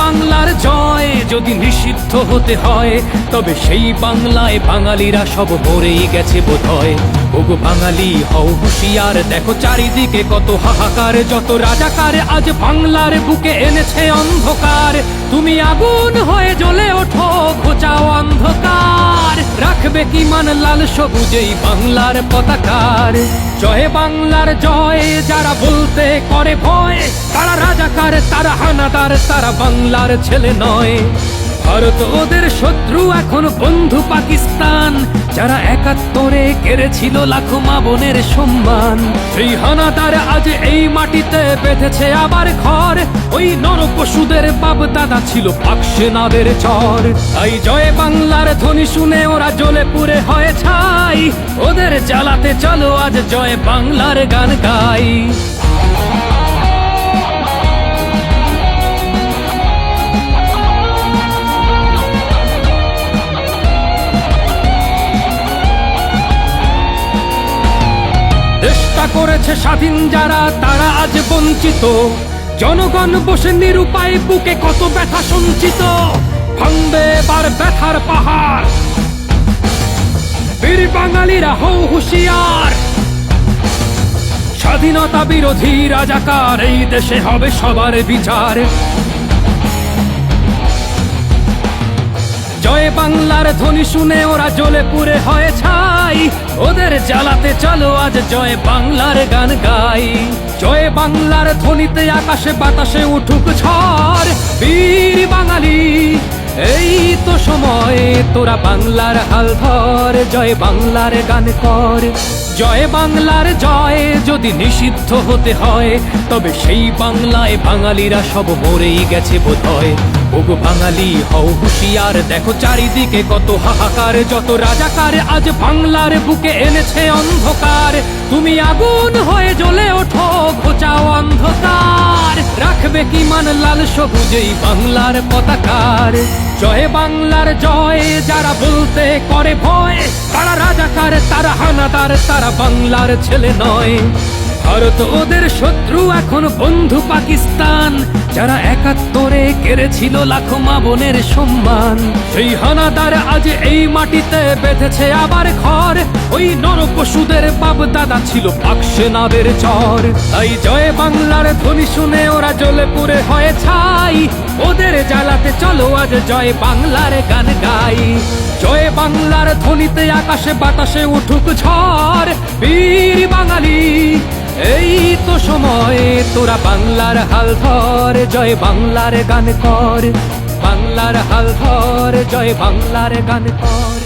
বাংলার জয় যদি নিষিদ্ধ হতে হয়, তবে সেই বাংলায় বাঙালিরা সব মরেই গেছে বোধহয়। ওগো বাঙালি হও হুঁশিয়ার, দেখো চারিদিকে কত হাহাকার, যত রাজাকার আজ বাংলার বুকে এনেছে অন্ধকার। তুমি আগুন হয়ে জ্বলে ওঠো, ঘোচাও অন্ধকার, রাখবে কি মান লাল সবুজেই বাংলার পতাকার। জয় বাংলার জয়, যারা বলতে করে ভয়, তারা রাজাকার, তারা হানাদার, তারা বাংলার ছেলে নয়। ভারত ওদের শত্রু, এখন বন্ধু পাকিস্তান, যারা ৭১-এ কেড়েছিল লাখো মা বোনের সম্মান। সেই হানাদার আজ এই মাটিতে বেঁধেছে আবার ঘর, ওই নরপশুদের বাপ দাদা ছিল পাক সেনাদের চর। তাই জয় বাংলার ধ্বনি শুনে ওরা জ্বলে পুড়ে হয় ছাই, ওদের জ্বালাতে চলো আজ জয় বাংলার গান গাই। চেষ্টা করেছে স্বাধীন যারা, তারা আজ বঞ্চিত। জনগণ বসে নিরুপায়, বুকে কত ব্যথা সঞ্চিত। ভাঙবে এবার ব্যথার পাহাড়, বীর বাঙালিরা হও হুঁশিয়ার। স্বাধীনতা বিরোধী রাজাকার, এই দেশে হবে সবার বিচার। জয় বাংলার ধ্বনি শুনে ওরা জ্বলে পুড়ে হয় ছাই, ওদের জ্বালাতে চলো আজ জয় বাংলার গান গাই। জয় বাংলার ধ্বনিতে আকাশে বাতাসে উঠুক ঝড়, বীর বাঙালি এই তো সময়, তোরা বাংলার হাল ধর, জয় বাংলার গান কর। জয় বাংলার জয় যদি নিষিদ্ধ হতে হয়, তবে সেই বাংলায় বাঙালিরা সব মরেই গেছে বোধহয়। ওগো বাঙালি হও হুঁশিয়ার, দেখো চারিদিকে কত হাহাকার, যত রাজাকার আজ বাংলার বুকে এনেছে অন্ধকার। তুমি আগুন হয়ে জ্বলে ওঠো, ঘোচাও অন্ধকার, রাখবে কি মান লাল সবুজেই বাংলার পতাকার। জয় বাংলার জয়, যারা বলতে করে ভয়, তারা রাজাকার, তারা হানাদার, তারা বাংলার ছেলে নয়। ভারত ওদের শত্রু, এখন বন্ধু পাকিস্তান, যারা ৭১-এ কেড়েছিল লাখো মা বোনের সম্মান। সেই হানাদার আজ এই মাটিতে বেঁধেছে আবার ঘর, ওই নরপশুদের বাপ দাদা ছিল পাক সেনাদের চর। তাই জয় বাংলার ধ্বনি শুনে ওরা জ্বলে পুড়ে হয় ছাই, ওদের জ্বালাতে চলো আজ জয় বাংলার গান গাই। জয় বাংলার ধ্বনিতে আকাশে বাতাসে উঠুক ঝড়, বীর বাঙালি এই তো সময়, তোরা বাংলার হাল ধর, জয় বাংলার গান কর। বাংলার হাল ধর, জয় বাংলার গান কর।